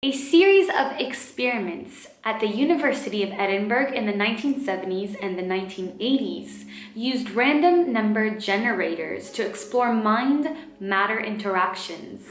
A series of experiments at the University of Edinburgh in the 1970s and the 1980s used random number generators to explore mind-matter interactions.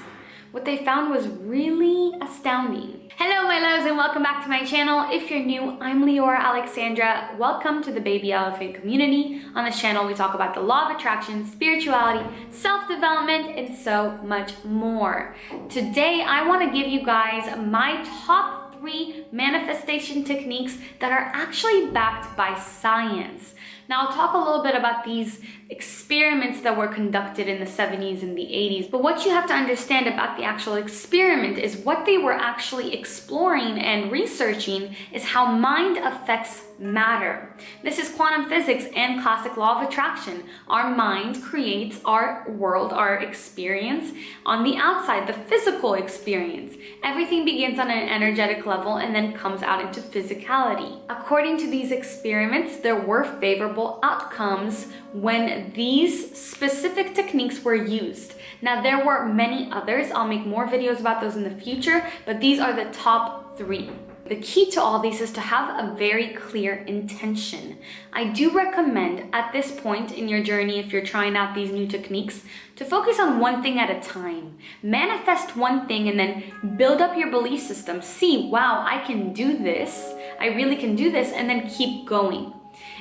What they found was really astounding. Hello my loves and welcome back to my channel. If you're new, I'm Leora Alexandra. Welcome to the Baby Elephant community. On this channel we talk about the law of attraction, spirituality, self-development, and so much more. Today I want to give you guys my top 3 manifestation techniques that are actually backed by science. Now I'll talk a little bit about these experiments that were conducted in the 70s and the 80s, but what you have to understand about the actual experiment is what they were actually exploring and researching is how mind affects matter. This is quantum physics and classic law of attraction. Our mind creates our world, our experience on the outside, the physical experience. Everything begins on an energetic level and then comes out into physicality. According to these experiments, there were favorable outcomes when these specific techniques were used. Now, there were many others. I'll make more videos about those in the future, but these are the top 3. The key to all these is to have a very clear intention. I do recommend at this point in your journey, if you're trying out these new techniques, to focus on one thing at a time. Manifest one thing and then build up your belief system. See, wow, I can do this. I really can do this, and then keep going.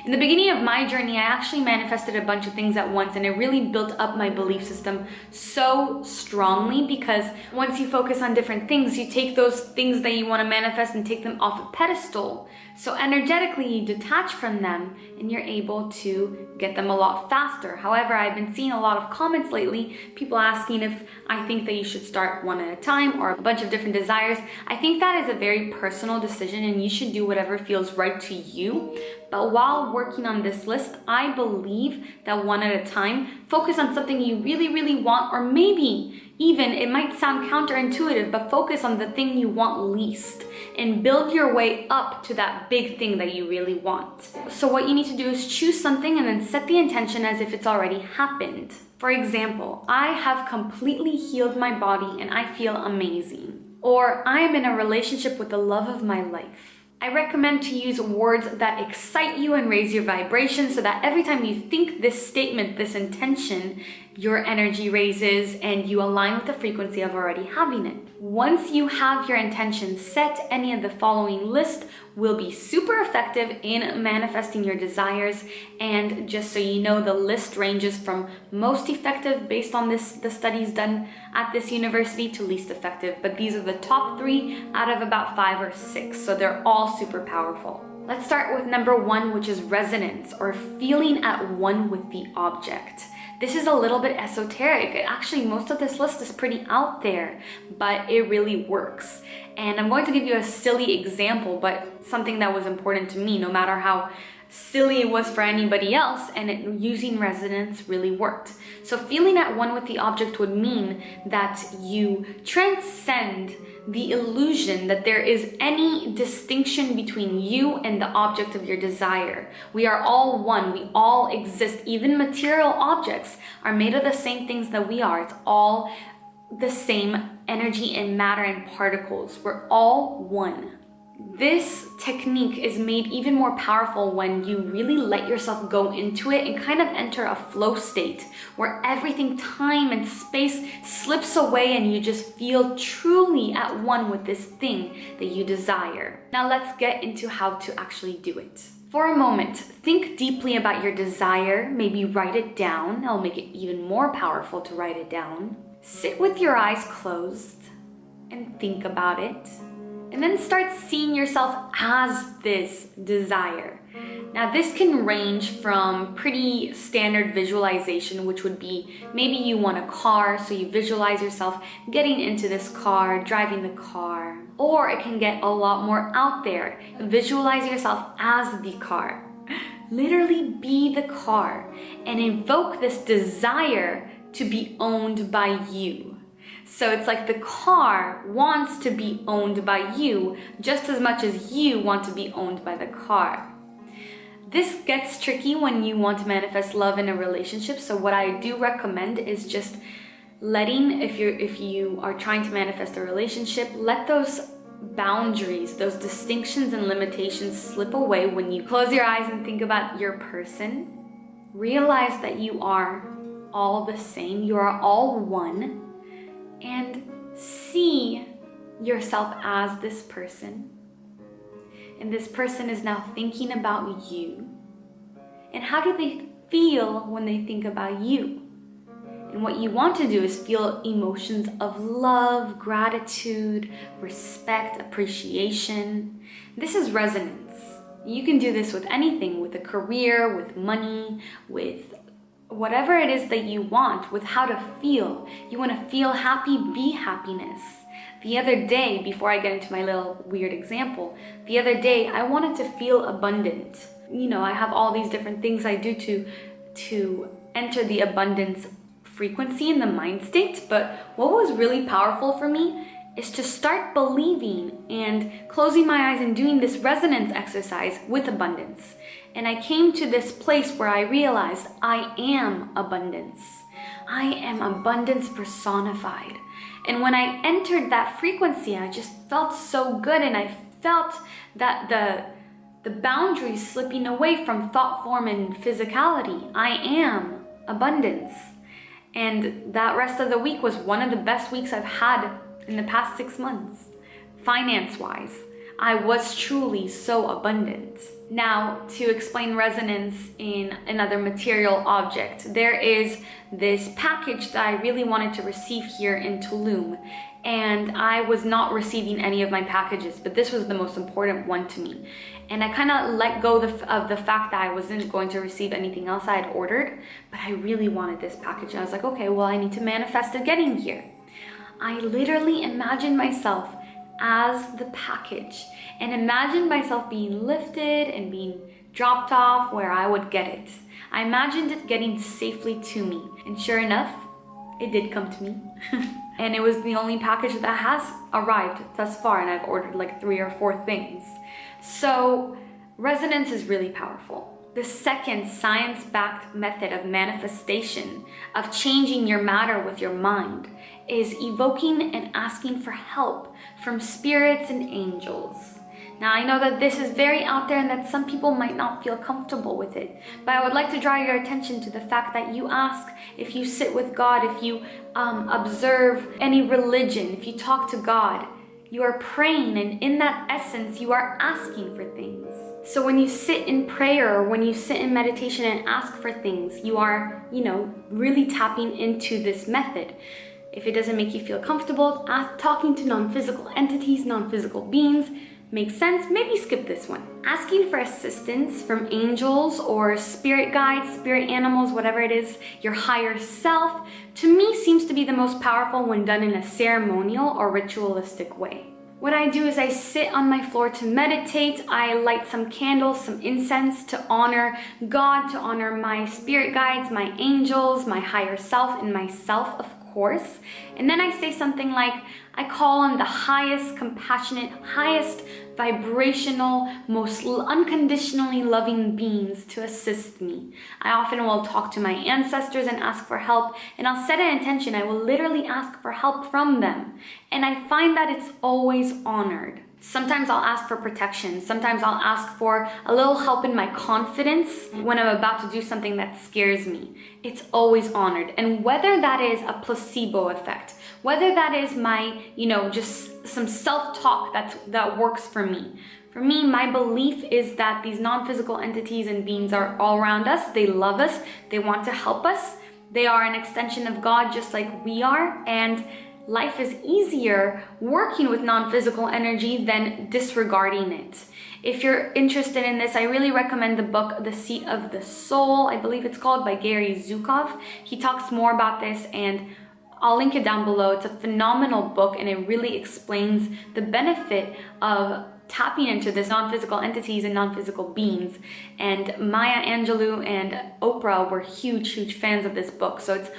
In the beginning of my journey, I actually manifested a bunch of things at once, and it really built up my belief system so strongly because once you focus on different things, you take those things that you want to manifest and take them off a pedestal. So energetically, you detach from them and you're able to get them a lot faster. However, I've been seeing a lot of comments lately, people asking if I think that you should start one at a time or a bunch of different desires. I think that is a very personal decision and you should do whatever feels right to you. But while working on this list, I believe that one at a time, focus on something you really, really want, or maybe even, it might sound counterintuitive, but focus on the thing you want least and build your way up to that big thing that you really want. So what you need to do is choose something and then set the intention as if it's already happened. For example, I have completely healed my body and I feel amazing. Or I am in a relationship with the love of my life. I recommend to use words that excite you and raise your vibration so that every time you think this statement, this intention, your energy raises and you align with the frequency of already having it. Once you have your intention set, any of the following list will be super effective in manifesting your desires. And just so you know, the list ranges from most effective based on the studies done at this university to least effective. But these are the top 3 out of about 5 or 6. So they're all super powerful. Let's start with number 1, which is resonance, or feeling at one with the object. This is a little bit esoteric. Actually, most of this list is pretty out there, but it really works. And I'm going to give you a silly example, but something that was important to me, no matter how silly it was for anybody else, and using resonance really worked. So feeling at one with the object would mean that you transcend the illusion that there is any distinction between you and the object of your desire. We are all one. We all exist. Even material objects are made of the same things that we are. It's all the same energy and matter and particles. We're all one. This technique is made even more powerful when you really let yourself go into it and kind of enter a flow state where everything, time and space slips away and you just feel truly at one with this thing that you desire. Now let's get into how to actually do it. For a moment, think deeply about your desire, maybe write it down. That'll make it even more powerful to write it down. Sit with your eyes closed and think about it. And then start seeing yourself as this desire. Now this can range from pretty standard visualization, which would be maybe you want a car, so you visualize yourself getting into this car, driving the car. Or it can get a lot more out there. Visualize yourself as the car. Literally be the car and invoke this desire to be owned by you. So it's like the car wants to be owned by you just as much as you want to be owned by the car. This gets tricky when you want to manifest love in a relationship. So what I do recommend is just letting, if you are trying to manifest a relationship, let those boundaries, those distinctions and limitations slip away when you close your eyes and think about your person. Realize that you are all the same, you are all one, and see yourself as this person. And this person is now thinking about you. And how do they feel when they think about you? And what you want to do is feel emotions of love, gratitude, respect, appreciation. This is resonance. You can do this with anything, with a career, with money, with whatever it is that you want, with how to feel. You want to feel happy, be happiness. The other day, before I get into my little weird example, the other day I wanted to feel abundant. You know, I have all these different things I do to enter the abundance frequency in the mind state, but what was really powerful for me is to start believing and closing my eyes and doing this resonance exercise with abundance. And I came to this place where I realized I am abundance. I am abundance personified. And when I entered that frequency, I just felt so good, and I felt that the boundaries slipping away from thought form and physicality. I am abundance. And that rest of the week was one of the best weeks I've had in the past 6 months. Finance-wise, I was truly so abundant. Now, to explain resonance in another material object, there is this package that I really wanted to receive here in Tulum. And I was not receiving any of my packages, but this was the most important one to me. And I kind of let go of the fact that I wasn't going to receive anything else I had ordered, but I really wanted this package. And I was like, okay, well, I need to manifest it getting here. I literally imagined myself as the package and imagined myself being lifted and being dropped off where I would get it. I imagined it getting safely to me. And sure enough, it did come to me. And it was the only package that has arrived thus far, and I've ordered like 3 or 4 things. So resonance is really powerful. The second science-backed method of manifestation, of changing your matter with your mind, is evoking and asking for help from spirits and angels. Now, I know that this is very out there and that some people might not feel comfortable with it, but I would like to draw your attention to the fact that you ask, if you sit with God, if you observe any religion, if you talk to God, you are praying, and in that essence, you are asking for things. So when you sit in prayer, or when you sit in meditation and ask for things, you are, really tapping into this method. If it doesn't make you feel comfortable, talking to non-physical entities, non-physical beings, makes sense, maybe skip this one. Asking for assistance from angels or spirit guides, spirit animals, whatever it is, your higher self, to me seems to be the most powerful when done in a ceremonial or ritualistic way. What I do is I sit on my floor to meditate. I light some candles, some incense to honor God, to honor my spirit guides, my angels, my higher self, and myself, of course. And then I say something like, I call on the highest, compassionate, highest vibrational, most unconditionally loving beings to assist me. I often will talk to my ancestors and ask for help, and I'll set an intention. I will literally ask for help from them. And I find that it's always honored. Sometimes I'll ask for protection. Sometimes I'll ask for a little help in my confidence when I'm about to do something that scares me. It's always honored. And whether that is a placebo effect, whether that is my, just some self-talk that works for me. For me, my belief is that these non-physical entities and beings are all around us. They love us. They want to help us. They are an extension of God just like we are. And life is easier working with non-physical energy than disregarding it. If you're interested in this, I really recommend the book, The Seat of the Soul, I believe it's called, by Gary Zukav. He talks more about this, and I'll link it down below. It's a phenomenal book, and it really explains the benefit of tapping into this non-physical entities and non-physical beings. And Maya Angelou and Oprah were huge fans of this book. So it's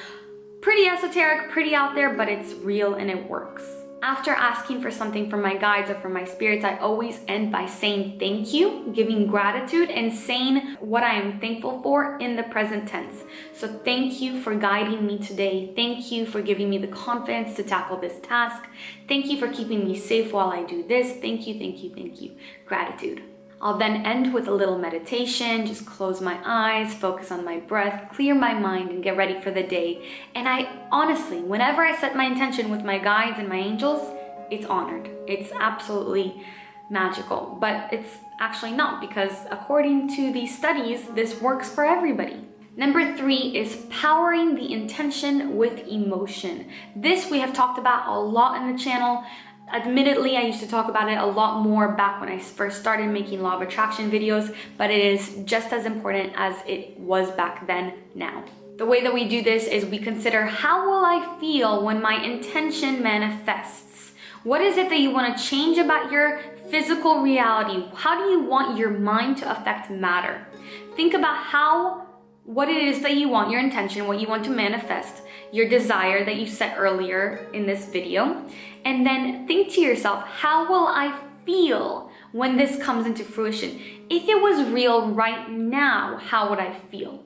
pretty esoteric, pretty out there, but it's real and it works. After asking for something from my guides or from my spirits, I always end by saying thank you, giving gratitude, and saying what I am thankful for in the present tense. So thank you for guiding me today. Thank you for giving me the confidence to tackle this task. Thank you for keeping me safe while I do this. Thank you, thank you, thank you. Gratitude. I'll then end with a little meditation, just close my eyes, focus on my breath, clear my mind, and get ready for the day. And I honestly, whenever I set my intention with my guides and my angels, it's honored. It's absolutely magical, but it's actually not, because according to these studies, this works for everybody. Number 3 is powering the intention with emotion. This we have talked about a lot in the channel. Admittedly, I used to talk about it a lot more back when I first started making Law of Attraction videos, but it is just as important as it was back then now. The way that we do this is we consider, how will I feel when my intention manifests? What is it that you want to change about your physical reality? How do you want your mind to affect matter? Think about what it is that you want, your intention, what you want to manifest, your desire that you set earlier in this video. And then think to yourself, how will I feel when this comes into fruition? If it was real right now, how would I feel?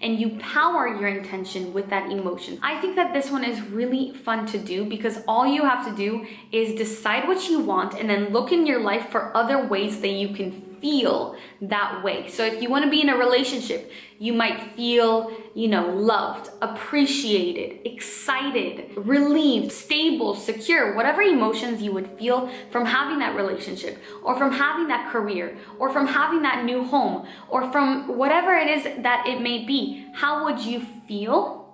And you power your intention with that emotion. I think that this one is really fun to do, because all you have to do is decide what you want and then look in your life for other ways that you can feel that way. So if you want to be in a relationship, you might feel, loved, appreciated, excited, relieved, stable, secure, whatever emotions you would feel from having that relationship, or from having that career, or from having that new home, or from whatever it is that it may be. How would you feel?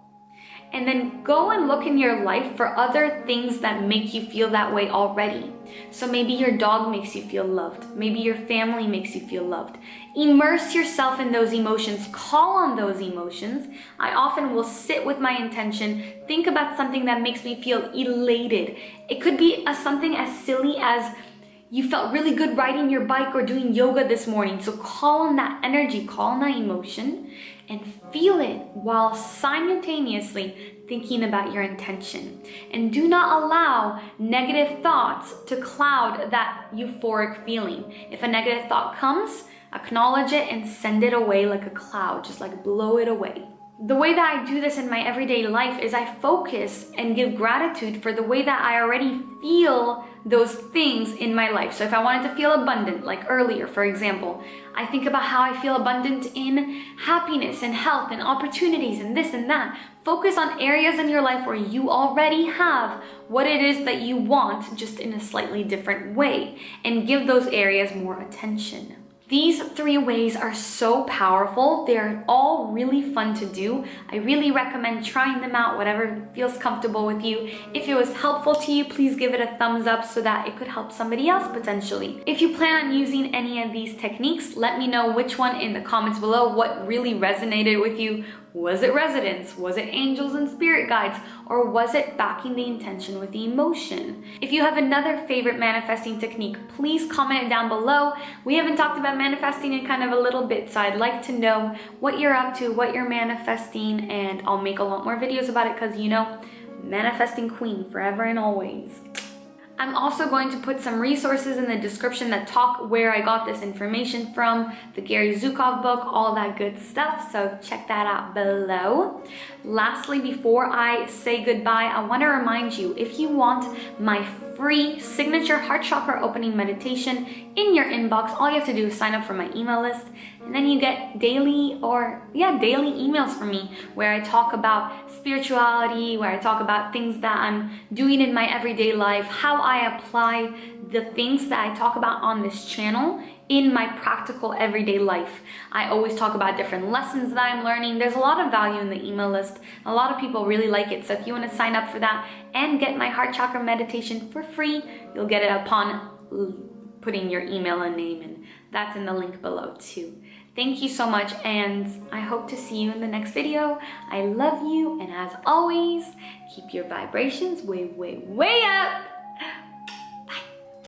And then go and look in your life for other things that make you feel that way already. So maybe your dog makes you feel loved. Maybe your family makes you feel loved. Immerse yourself in those emotions. Call on those emotions. I often will sit with my intention, think about something that makes me feel elated. It could be something as silly as you felt really good riding your bike or doing yoga this morning. So call on that energy, call on that emotion, and feel it while simultaneously thinking about your intention. And do not allow negative thoughts to cloud that euphoric feeling. If a negative thought comes, acknowledge it and send it away like a cloud, just like blow it away. The way that I do this in my everyday life is I focus and give gratitude for the way that I already feel those things in my life. So if I wanted to feel abundant, like earlier, for example, I think about how I feel abundant in happiness and health and opportunities and this and that. Focus on areas in your life where you already have what it is that you want, just in a slightly different way, and give those areas more attention. These 3 ways are so powerful. They're all really fun to do. I really recommend trying them out, whatever feels comfortable with you. If it was helpful to you, please give it a thumbs up so that it could help somebody else potentially. If you plan on using any of these techniques, let me know which one in the comments below, what really resonated with you. Was it resonance? Was it angels and spirit guides? Or was it backing the intention with the emotion? If you have another favorite manifesting technique, please comment it down below. We haven't talked about manifesting in kind of a little bit, so I'd like to know what you're up to, what you're manifesting, and I'll make a lot more videos about it, because manifesting queen forever and always. I'm also going to put some resources in the description that talk where I got this information from, the Gary Zukav book, all that good stuff, so check that out below. Lastly, before I say goodbye, I want to remind you, if you want my free signature heart chakra opening meditation in your inbox, all you have to do is sign up for my email list, and then you get daily emails from me where I talk about spirituality, where I talk about things that I'm doing in my everyday life, how I apply the things that I talk about on this channel in my practical everyday life. I always talk about different lessons that I'm learning. There's a lot of value in the email list. A lot of people really like it. So if you want to sign up for that and get my heart chakra meditation for free, you'll get it upon putting your email and name, and that's in the link below too. Thank you so much, and I hope to see you in the next video. I love you, and as always, keep your vibrations way, way, way up.